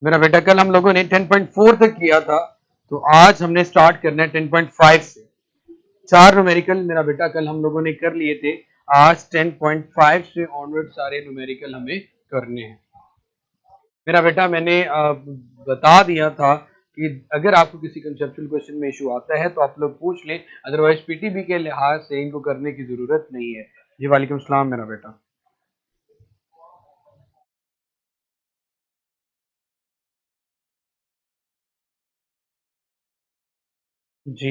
मेरा बेटा कल हम लोगों ने 10.4 तक किया था, तो आज हमने स्टार्ट करना है 10.5 से। 4 न्यूमेरिकल मेरा बेटा कल हम लोगों ने कर लिए थे, आज 10.5 से ऑनवर्ड सारे न्यूमेरिकल हमें करने हैं। मेरा बेटा मैंने बता दिया था कि अगर आपको किसी कंसेप्चुअल क्वेश्चन में इशू आता है तो आप लोग पूछ लें, अदरवाइज पीटीबी के लिहाज से इनको करने की जरूरत नहीं है। जी वालेकुम सलाम मेरा बेटा। जी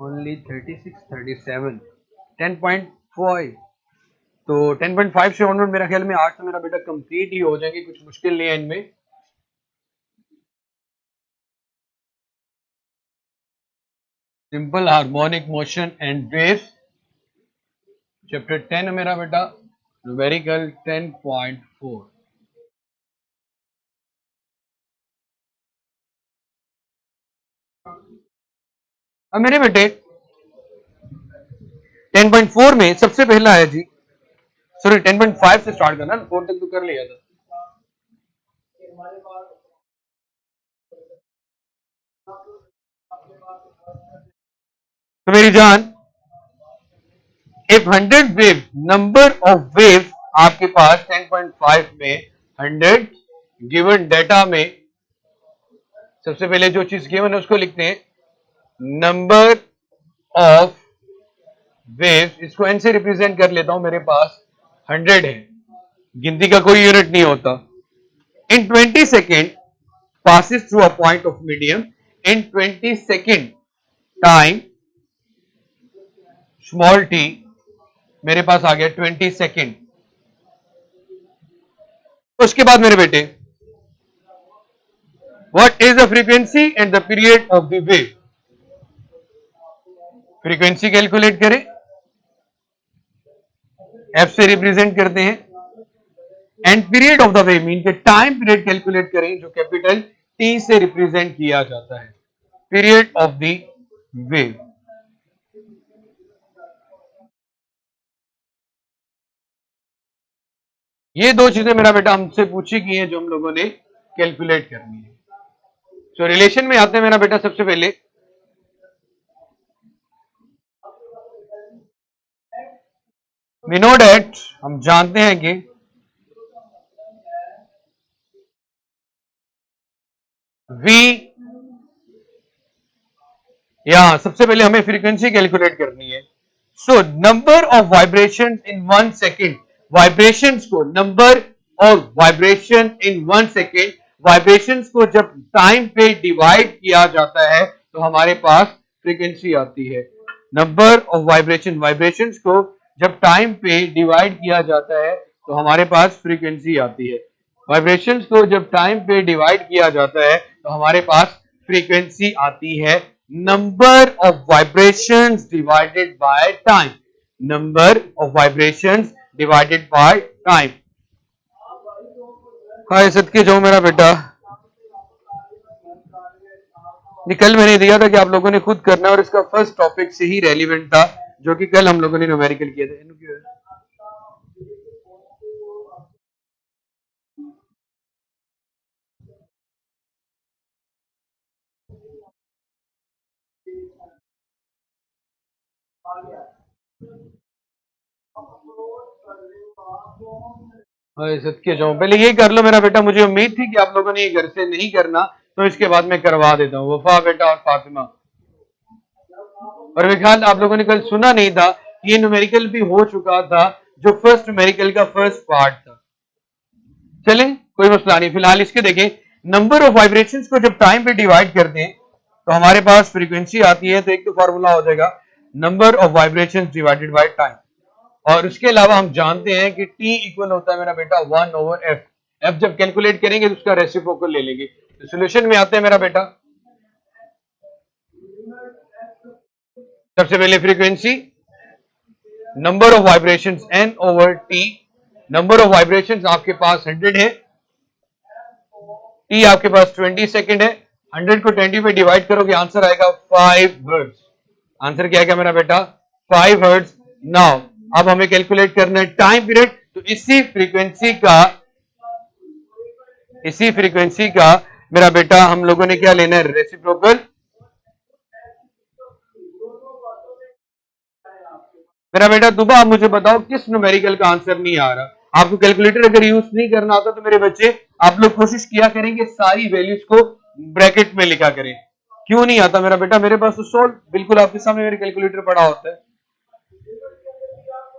ओनली 36 37 10.5, तो 10.5 से ऑनवर्ड मेरा ख्याल में आज तो मेरा बेटा कंप्लीट ही हो जाएंगे, कुछ मुश्किल नहीं है इनमें। Simple harmonic motion and waves chapter 10 है मेरा बेटा, न्यूमेरिकल 10.4। अब मेरे बेटे 10.4 में सबसे पहला है जी, सॉरी 10.5 से स्टार्ट करना, 4 तक तो कर लिया था। तो मेरी जान, if 100 wave, number of wave आपके पास 10.5 में 100 गिवन डेटा में, सबसे पहले जो चीज गिवन है उसको लिखते हैं नंबर ऑफ वेव, इसको एन से रिप्रेजेंट कर लेता हूं, मेरे पास 100 है, गिनती का कोई यूनिट नहीं होता। इन 20 second passes through a point of medium in 20 second time, small t मेरे पास आ गया 20 सेकेंड। उसके बाद मेरे बेटे, what is the frequency and the period of the wave, frequency calculate करें, f से रिप्रेजेंट करते हैं, and period of the wave mean के टाइम पीरियड कैलकुलेट करें जो कैपिटल टी से रिप्रेजेंट किया जाता है, पीरियड ऑफ द वेव। ये दो चीजें मेरा बेटा हमसे पूछी गई हैं जो हम लोगों ने कैलकुलेट करनी है। तो रिलेशन में आते हैं मेरा बेटा, सबसे पहले वी नो डेट, हम जानते हैं कि वी, यहां सबसे पहले हमें फ्रीक्वेंसी कैलकुलेट करनी है। So number of vibration in 1 second, vibrations को, number of vibration in 1 second, vibrations को जब टाइम पे डिवाइड किया जाता है तो हमारे पास फ्रीक्वेंसी आती है। नंबर ऑफ वाइब्रेशन, वाइब्रेशंस को जब टाइम पे डिवाइड किया जाता है तो हमारे पास फ्रीक्वेंसी आती है। वाइब्रेशंस को जब टाइम पे डिवाइड किया जाता है तो हमारे पास फ्रीक्वेंसी आती है। Number of vibrations divided by time, number of vibrations divided by time. हाय सदके जाओ मेरा बेटा, कल मैंने दिया था कि आप लोगों ने खुद करना है और इसका फर्स्ट टॉपिक से ही रेलिवेंट था जो कि कल हम लोगों ने न्यूमेरिकल किए थे। सत्य जाऊं, पहले ये कर लो मेरा बेटा, मुझे उम्मीद थी कि आप लोगों ने ये घर से नहीं करना, तो इसके बाद मैं करवा देता हूँ। वफा बेटा और फातिमा, और विखाल आप लोगों ने कल सुना नहीं था, ये न्यूमेरिकल भी हो चुका था जो फर्स्ट न्यूमेरिकल का फर्स्ट पार्ट था। चले कोई मसला नहीं, फिलहाल इसके देखें। नंबर ऑफ वाइब्रेशंस को जब टाइम पे डिवाइड करते हैं तो हमारे पास फ्रीक्वेंसी आती है, तो एक तो फॉर्मूला हो जाएगा number of vibrations divided by time, और उसके अलावा हम जानते हैं कि T इक्वल होता है मेरा बेटा 1/f। f जब कैलकुलेट करेंगे तो उसका रेसिप्रोकल ले लेंगे। तो सॉल्यूशन में आते हैं मेरा बेटा, सबसे पहले frequency, number of vibrations n/t, number of vibrations आपके पास 100 है, T आपके पास 20 सेकेंड है, 100 को 20 पे डिवाइड करोगे आंसर आएगा 5 हर्ट्ज। आंसर क्या आएगा मेरा बेटा? 5 हर्ट्ज। नाउ अब हमें कैलकुलेट करना है टाइम पीरियड। तो इसी फ्रीक्वेंसी का मेरा बेटा हम लोगों ने क्या लेना है, रेसिप्रोकल। मेरा बेटा दुबा, आप मुझे बताओ किस न्यूमेरिकल का आंसर नहीं आ रहा। आपको कैलकुलेटर अगर यूज नहीं करना आता तो मेरे बच्चे आप लोग कोशिश किया करेंगे सारी वैल्यूज को ब्रैकेट में लिखा करें। क्यों नहीं आता मेरा बेटा? मेरे पास तो सोल्व बिल्कुल आपके सामने मेरे कैलकुलेटर पड़ा होता है।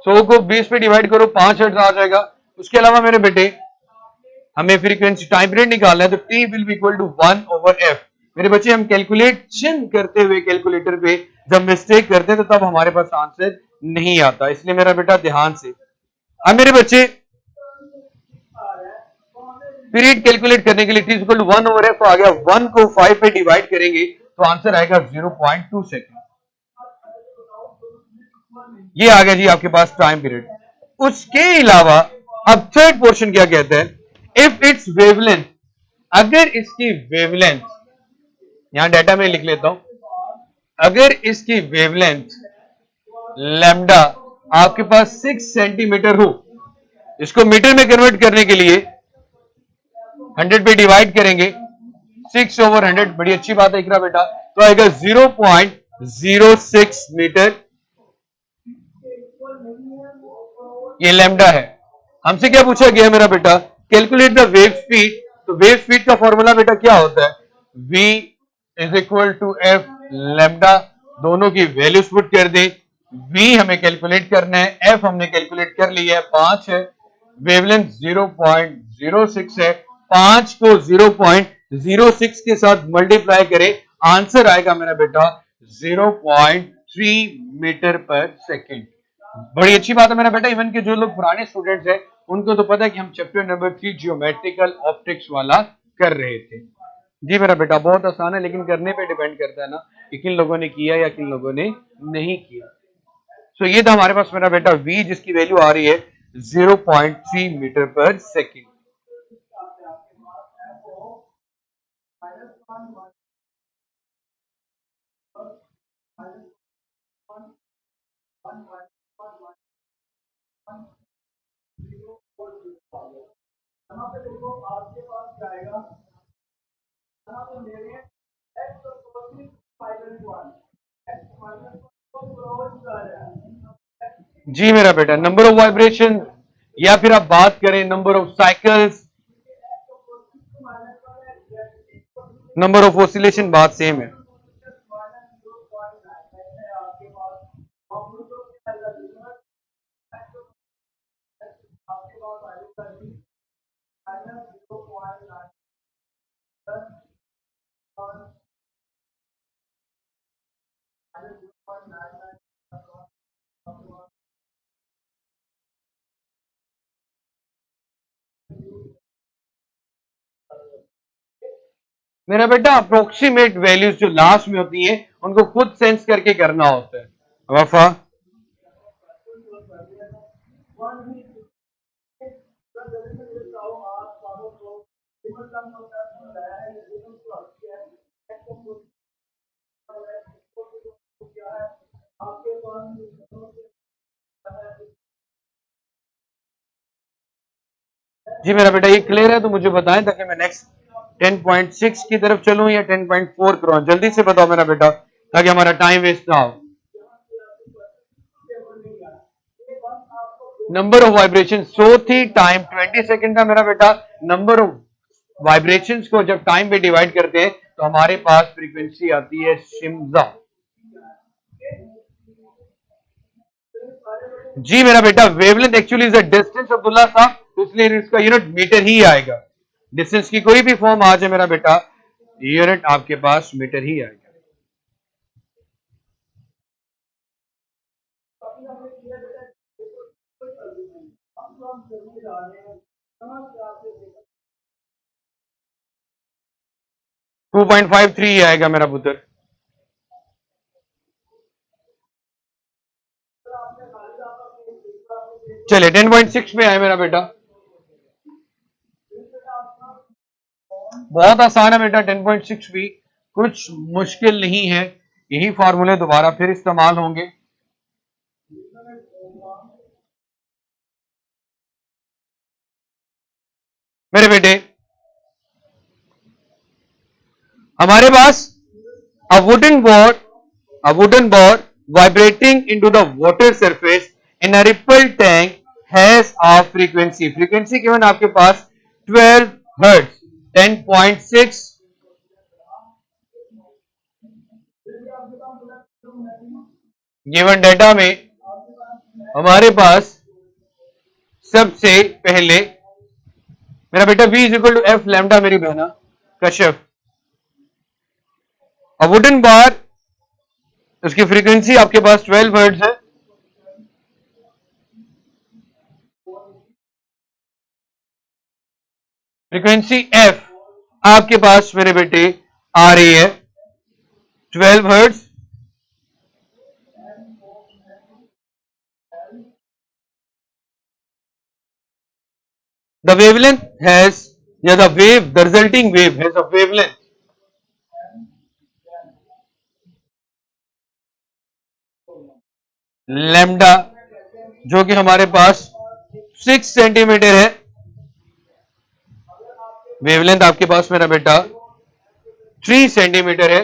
100 को 20 पे डिवाइड करो, 5 हर्ट्ज आ जाएगा। उसके अलावा मेरे बेटे हमें फ्रीक्वेंसी टाइम पीरियड निकालना है, तो T will be equal to 1/f। मेरे बच्चे हम कैलकुलेशन करते हुए कैलकुलेटर पे जब मिस्टेक करते हैं तो तब हमारे पास आंसर नहीं आता, इसलिए मेरा बेटा ध्यान से। अब मेरे बच्चे पीरियड कैलकुलेट करने के लिए टी इक्वल टू 1/f आ गया। 1 को 5 पे डिवाइड करेंगे तो आंसर आएगा 0.2 सेकेंड। ये आ गया जी आपके पास टाइम पीरियड। उसके अलावा अब थर्ड पोर्शन क्या कहते हैं, इफ इट्स वेवलेंथ, अगर इसकी वेवलेंथ, यहां डाटा में लिख लेता हूं, अगर इसकी वेवलेंथ लैम्डा आपके पास 6 सेंटीमीटर हो, इसको मीटर में कन्वर्ट करने के लिए 100 पे डिवाइड करेंगे, 6/100, बड़ी अच्छी बात है इकरा बेटा, तो आएगा 0.06 मीटर। ये लैम्डा है। हमसे क्या पूछा गया मेरा बेटा, कैलकुलेट द वेव स्पीड। तो वेव स्पीड का फॉर्मूला बेटा क्या होता है, v is equal to F lambda. दोनों की वैल्यूज पुट कर दे। v हमें कैलकुलेट करना है, f हमने कैलकुलेट कर लिया है, 5 है, वेवलेंथ 0.06 है। 5 को 0.06 के साथ मल्टीप्लाई करें, आंसर आएगा मेरा बेटा 0.3 मीटर पर सेकेंड। बड़ी अच्छी बात है मेरा बेटा, इवन के जो लोग पुराने स्टूडेंट्स हैं उनको तो पता है कि हम चैप्टर नंबर 3 जियोमेट्रिकल ऑप्टिक्स वाला कर रहे थे। जी मेरा बेटा बहुत आसान है, लेकिन करने पे डिपेंड करता है ना कि किन लोगों ने किया या किन लोगों ने नहीं किया। सो ये था हमारे पास मेरा बेटा v, जिसकी वैल्यू आ रही है 0.3 मीटर पर सेकेंड। जी मेरा बेटा, नंबर ऑफ वाइब्रेशन या फिर आप बात करें number of cycles, number of oscillation, बात सेम है। मेरा बेटा अप्रोक्सीमेट वैल्यूज जो लास्ट में होती है उनको खुद सेंस करके करना होता है। वफा जी मेरा बेटा ये क्लियर है तो मुझे बताएं ताकि मैं नेक्स्ट 10.6 की तरफ चलूं या 10.4 करूं। जल्दी से बताओ मेरा बेटा ताकि हमारा टाइम वेस्ट ना हो। नंबर ऑफ वाइब्रेशन 100 थी, टाइम 20 सेकंड था मेरा बेटा। नंबर ऑफ वाइब्रेशंस को जब टाइम पे डिवाइड करते हैं तो हमारे पास फ्रीक्वेंसी आती है शिम्जा। जी मेरा बेटा, wavelength actually is a distance Abdullah साहब, तो इसलिए इसका यूनिट मीटर ही आएगा। डिस्टेंस की कोई भी फॉर्म आ जाए मेरा बेटा, यूनिट आपके पास मीटर ही आएगा। टू 2.53 आएगा मेरा पुत्र। चलिए 10.6 पे आए मेरा बेटा। बहुत आसान है बेटा, 10.6 भी कुछ मुश्किल नहीं है। यही फॉर्मूले दोबारा फिर इस्तेमाल होंगे। मेरे बेटे हमारे पास a wooden board vibrating into the water surface in a ripple tank has a frequency given आपके पास 12 hertz 10.6 गिवन डाटा में हमारे पास सबसे पहले मेरा बेटा V is equal to F lambda मेरी बहना कश्यप वुडन बार उसकी फ्रीक्वेंसी आपके पास 12 हर्ट्ज है फ्रीक्वेंसी एफ आपके पास मेरे बेटे आ रही है 12 hertz the wavelength has the resulting wave has a wavelength lambda जो कि हमारे पास 6 सेंटीमीटर है वेवलेंथ आपके पास मेरा बेटा 3 सेंटीमीटर है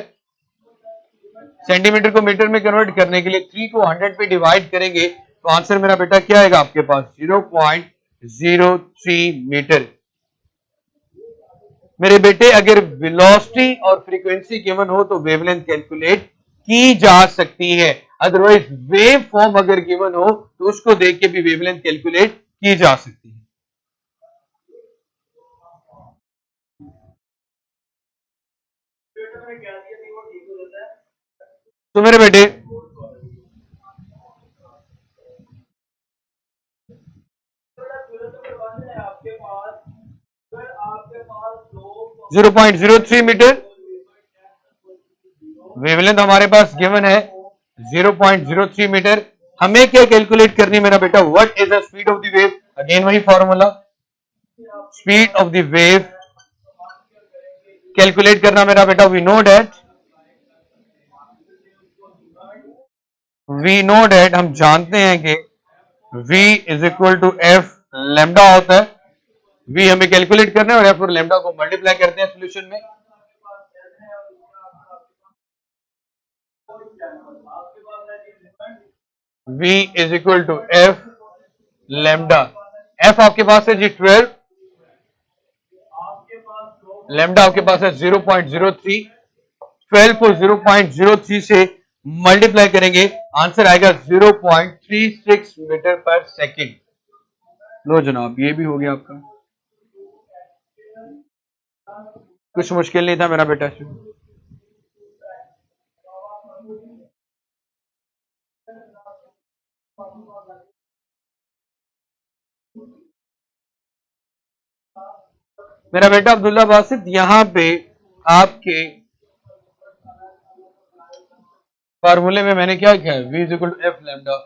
सेंटीमीटर को मीटर में कन्वर्ट करने के लिए 3 को 100 पे डिवाइड करेंगे तो आंसर मेरा बेटा क्या आएगा आपके पास 0.03 मीटर मेरे बेटे अगर वेलोसिटी और फ्रीक्वेंसी गिवन हो तो वेवलेंथ कैलकुलेट की जा सकती है अदरवाइज वेव फॉर्म अगर गिवन हो तो उसको देख के भी वेवलेंथ कैलकुलेट की जा सकती है तो मेरे बेटे जीरो 0.03 मीटर वेवलेंथ हमारे पास गिवन है 0.03 मीटर हमें क्या कैलकुलेट करनी मेरा बेटा what is the speed of the wave again वही formula speed of the wave calculate करना मेरा बेटा वी नो डेट हम जानते हैं कि v is equal to F lambda होता है v हमें कैलकुलेट करना है और एफ और लैम्डा को मल्टीप्लाई करते हैं सॉल्यूशन में v is equal to F lambda f आपके पास है जी 12 लैम्डा आपके पास है 0.03 12 को 0.03 से मल्टीप्लाई करेंगे आंसर आएगा 0.36 मीटर पर सेकेंड लो जनाब ये भी हो गया आपका कुछ मुश्किल नहीं था मेरा बेटा मेरा बेटा अब्दुल्ला बासित यहां पे आपके फार्मूले में मैंने क्या किया v is equal to F lambda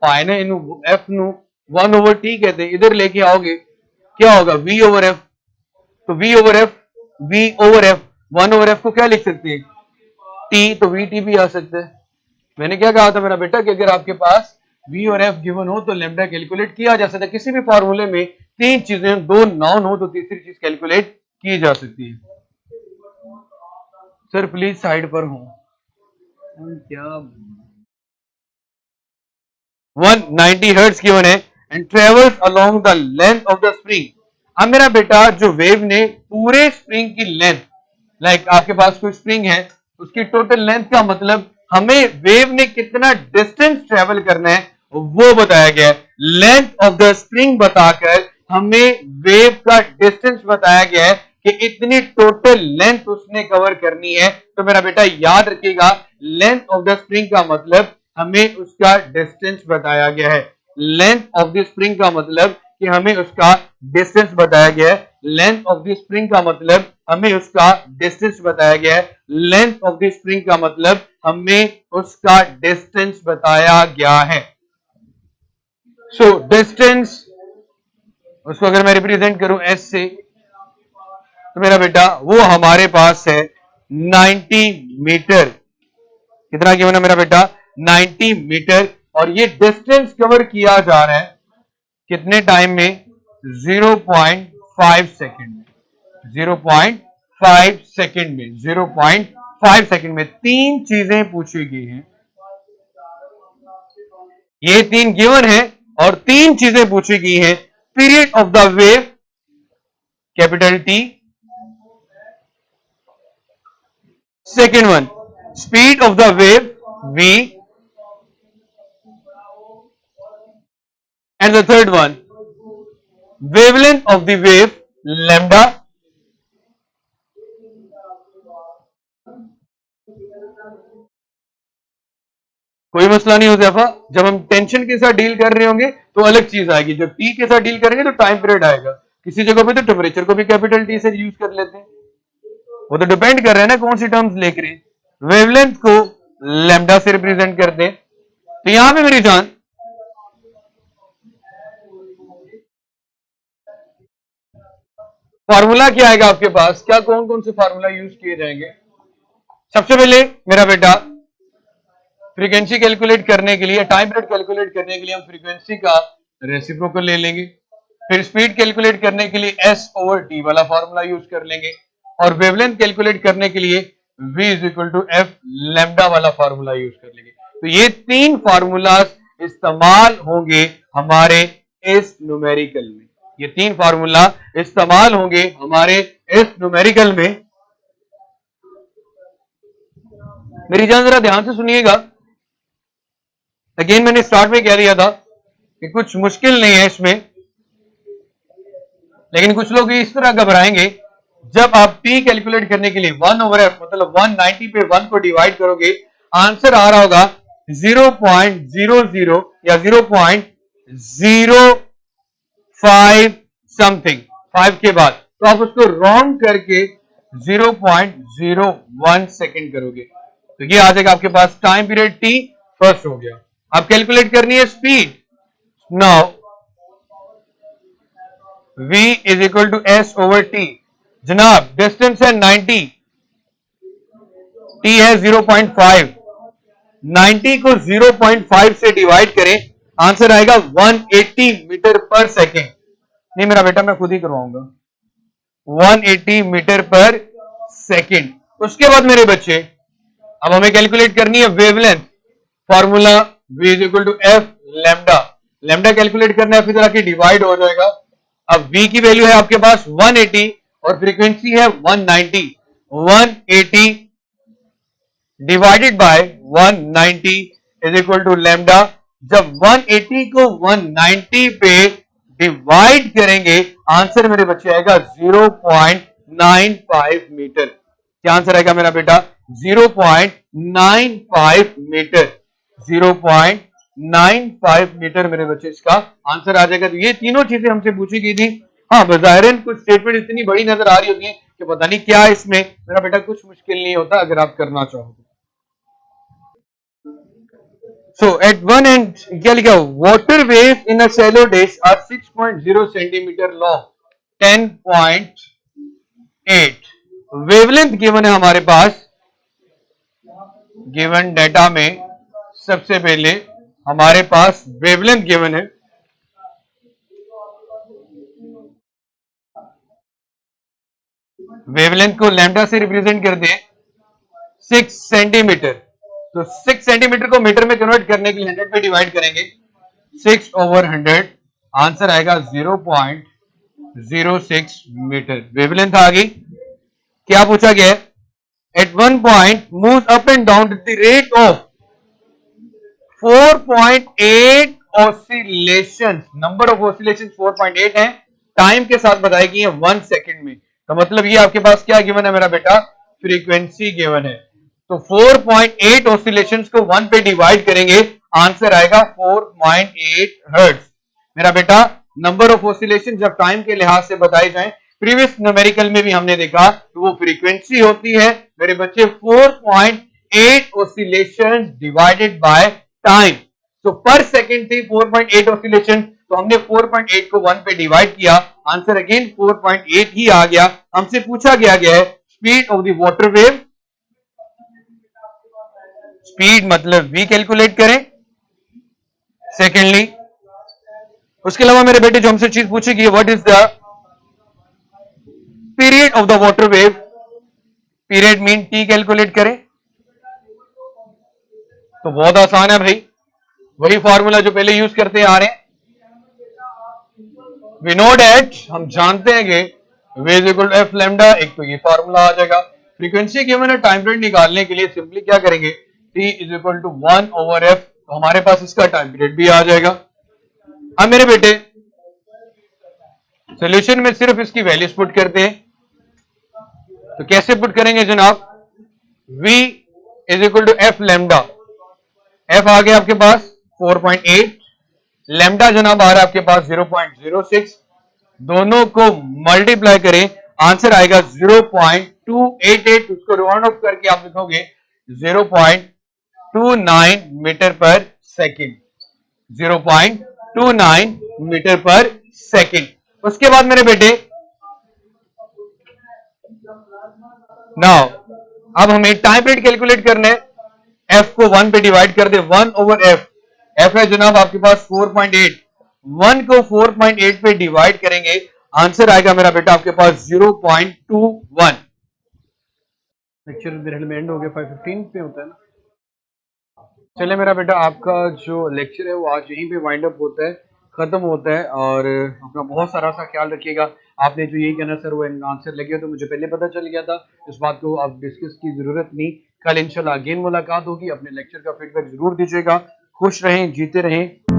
पाए ने इन एफ नु 1 ओवर टी कहते हैं इधर लेके आओगे क्या होगा v ओवर एफ तो v over F 1 over F को क्या लिख सकते हैं t तो v t भी आ सकता है मैंने क्या कहा था मेरा बेटा कि अगर आपके पास v और f गिवन हो तो लैम्डा कैलकुलेट किया जा सकता है किसी भी फॉर्मूले में 3 चीजें 2 नाउन हो तो तीसरी चीज कैलकुलेट की जा सकती है सर प्लीज साइड पर हो क्या 190 हर्ट्ज गिवन है and travels along the length of the spring अब मेरा बेटा जो वेव ने पूरे स्प्रिंग की लेंथ लाइक आपके पास कोई स्प्रिंग है उसकी टोटल लेंथ का मतलब हमें वेव ने कितना डिस्टेंस ट्रेवल करना है वो बताया गया है लेंथ ऑफ द स्प्रिंग बताकर हमें वेव का डिस्टेंस बताया गया है कि इतनी टोटल लेंथ उसने कवर करनी है तो मेरा बेटा याद रखिएगा लेंथ ऑफ द स्प्रिंग का मतलब हमें उसका डिस्टेंस बताया गया है लेंथ ऑफ द स्प्रिंग का मतलब कि हमें उसका डिस्टेंस बताया गया है लेंथ ऑफ द स्प्रिंग का मतलब हमें उसका डिस्टेंस बताया गया है लेंथ ऑफ द स्प्रिंग का मतलब हमें उसका डिस्टेंस बताया गया है सो डिस्टेंस उसको अगर मैं रिप्रेजेंट करूं एस से तो मेरा बेटा वो हमारे पास है 90 मीटर कितना गिवन है मेरा बेटा 90 मीटर और ये डिस्टेंस कवर किया जा रहा है कितने टाइम में 0.5 0.5 सेकंड में, 0.5 सेकंड में, 0.5 सेकंड में तीन चीजें पूछी गई हैं। ये तीन गिवन है और तीन चीजें पूछी गई हैं। Period of the wave capital T, second one speed of the wave v, and the third one wavelength of the wave lambda, कोई मसला नहीं हो जाएगा। जब हम टेंशन के साथ डील कर रहे होंगे तो अलग चीज आएगी, जब टी के साथ डील करेंगे तो टाइम पीरियड आएगा। किसी जगह पे तो टेम्परेचर को भी कैपिटल टी से यूज कर लेते हैं, वो तो डिपेंड कर रहे हैं ना कौन सी टर्म्स लेकर रहे हैं। वेवलेंथ को लैम्डा से रिप्रेजेंट करते हैं। तो यहां पे मेरी जान फार्मूला क्या आएगा आपके पास, क्या कौन कौन से फार्मूला यूज किए जाएंगे। सबसे पहले मेरा बेटा फ्रीक्वेंसी कैलकुलेट करने के लिए, टाइम पीरियड कैलकुलेट करने के लिए हम फ्रीक्वेंसी का रेसिप्रोकल ले लेंगे। फिर स्पीड कैलकुलेट करने के लिए S/T वाला फार्मूला यूज कर लेंगे, और वेवलेंथ कैलकुलेट करने के लिए V = F लैम्डा वाला फार्मूला यूज कर लेंगे। तो ये तीन फार्मूलाज इस्तेमाल होंगे हमारे इस न्यूमेरिकल में, ये तीन फार्मूला इस्तेमाल होंगे हमारे इस न्यूमेरिकल में। मेरी जान जरा ध्यान से सुनिएगा। अगेन मैंने स्टार्ट में कह दिया था कि कुछ मुश्किल नहीं है इसमें, लेकिन कुछ लोग इस तरह घबराएंगे जब आप T कैलकुलेट करने के लिए 1/f मतलब 190 पे 1 को डिवाइड करोगे, आंसर आ रहा होगा 0.00 या 0.05 समथिंग 5 के बाद, तो आप उसको रॉन्ग करके 0.01 सेकेंड करोगे, तो ये आ जाएगा आपके पास टाइम पीरियड T फर्स्ट हो गया। अब कैलकुलेट करनी है स्पीड। Now V = S/T। जनाब डिस्टेंस है 90, T है 0.5, 90 को 0.5 से डिवाइड करें, आंसर आएगा 180 मीटर पर सेकेंड। नहीं मेरा बेटा मैं खुद ही करवाऊंगा, 180 मीटर पर सेकेंड। उसके बाद मेरे बच्चे अब हमें कैलकुलेट करनी है wavelength. Formula V = F lambda, lambda calculate करना है, फिर तरह की डिवाइड हो जाएगा। अब V की वैल्यू है आपके पास 180 और फ्रीक्वेंसी है 190, 180 डिवाइडेड बाय 190 = लैम्डा। जब 180 को 190 पे डिवाइड करेंगे, आंसर मेरे बच्चे आएगा 0.95 मीटर। क्या आंसर आएगा मेरा बेटा? 0.95 मीटर, 0.95 मीटर मेरे बच्चे इसका आंसर आ जाएगा। तो ये तीनों चीजें हमसे पूछी गई थी। हाँ बज़ाहिरन कुछ स्टेटमेंट इतनी बड़ी नजर आ रही होती है कि पता नहीं क्या इसमें, मेरा बेटा कुछ मुश्किल नहीं होता अगर आप करना चाहो तो। So at one end क्या लिखा, water waves in a shallow dish are 6.0 centimetre long, 10.8 wavelength given है हमारे पास। गिवन डेटा में सबसे पहले हमारे पास वेवलेंथ गिवन है। वेवलेंथ को लैम्डा से रिप्रेजेंट करते हैं 6 सेंटीमीटर। तो 6 सेंटीमीटर को मीटर में कन्वर्ट करने के लिए 100 पे डिवाइड करेंगे, 6/100, आंसर आएगा 0.06 मीटर। वेवलेंथ आ गई। क्या पूछा गया है? At one point move up and down at the rate of 4.8 oscillation. Number of oscillation 4.8 है, टाइम के साथ बताएगी 1 सेकेंड में। तो मतलब ये आपके पास क्या गिवन है मेरा बेटा? फ्रीक्वेंसी गिवन है। तो 4.8 ऑसिलेशंस को 1 पे डिवाइड करेंगे, आंसर आएगा 4.8 हर्ट्ज। मेरा बेटा नंबर ऑफ ऑसिलेशन जब टाइम के लिहाज से बताए जाएं, प्रीवियस न्यूमेरिकल में भी हमने देखा तो वो फ्रीक्वेंसी होती है मेरे बच्चे 4.8 ऑसिलेशन डिवाइडेड बाय टाइम। तो पर सेकेंड थी 4.8 ऑसिलेशन, तो हमने 4.8 को 1 पे डिवाइड किया, आंसर अगेन 4.8 ही आ गया। हमसे पूछा गया है speed of the water wave. Speed मतलब v कैलकुलेट करें। सेकेंडली उसके अलावा मेरे बेटे जो हमसे चीज पूछेगी, what is the period of the water wave, period mean T calculate करें। तो बहुत आसान है भाई, वही फॉर्मूला जो पहले यूज करते आ रहे हैं। वी नो डेट, हम जानते हैं कि V is equal to F lambda, एक तो ये फॉर्मूला आ जाएगा। फ्रीक्वेंसी गिवन है, टाइम पीरियड निकालने के लिए सिंपली क्या करेंगे, T is equal to 1 over F, तो हमारे पास इसका टाइम पीरियड भी आ जाएगा। अब मेरे बेटे सोल्यूशन में सिर्फ इसकी वैल्यूज पुट करते हैं, तो कैसे पुट करेंगे जनाब, V is equal to F lambda, F आ गया आपके पास 4.8, लैम्डा जनाब आ रहा है आपके पास 0.06, दोनों को मल्टीप्लाई करें, आंसर आएगा 0.288, उसको राउंड ऑफ करके आप लिखोगे 0.29 मीटर पर सेकेंड, 0.29 मीटर पर सेकेंड। उसके बाद मेरे बेटे नाउ अब हमें टाइम पीरियड कैलकुलेट करना है, एफ को 1 पे डिवाइड कर दे, 1 ओवर एफ, एफ है जनाब आपके पास 4.8, 1 को 4.8 पे डिवाइड करेंगे, आंसर आएगा मेरा बेटा आपके पास 0.21। लेक्चर मेरे में एंड हो गया, 5:15 पे होता है ना। चले मेरा बेटा, आपका जो लेक्चर है वो आज यहीं पे वाइंड अप होता है, खत्म होता है, और अपना बहुत सारा सा ख्याल रखिएगा। आपने जो यही कहना सर वो आंसर लगे तो मुझे पहले पता चल गया था, इस बात को आप डिस्कस की जरूरत नहीं। कल इंशाल्लाह अगेन मुलाकात होगी, अपने लेक्चर का फीडबैक जरूर दीजिएगा। खुश रहें, जीते रहें।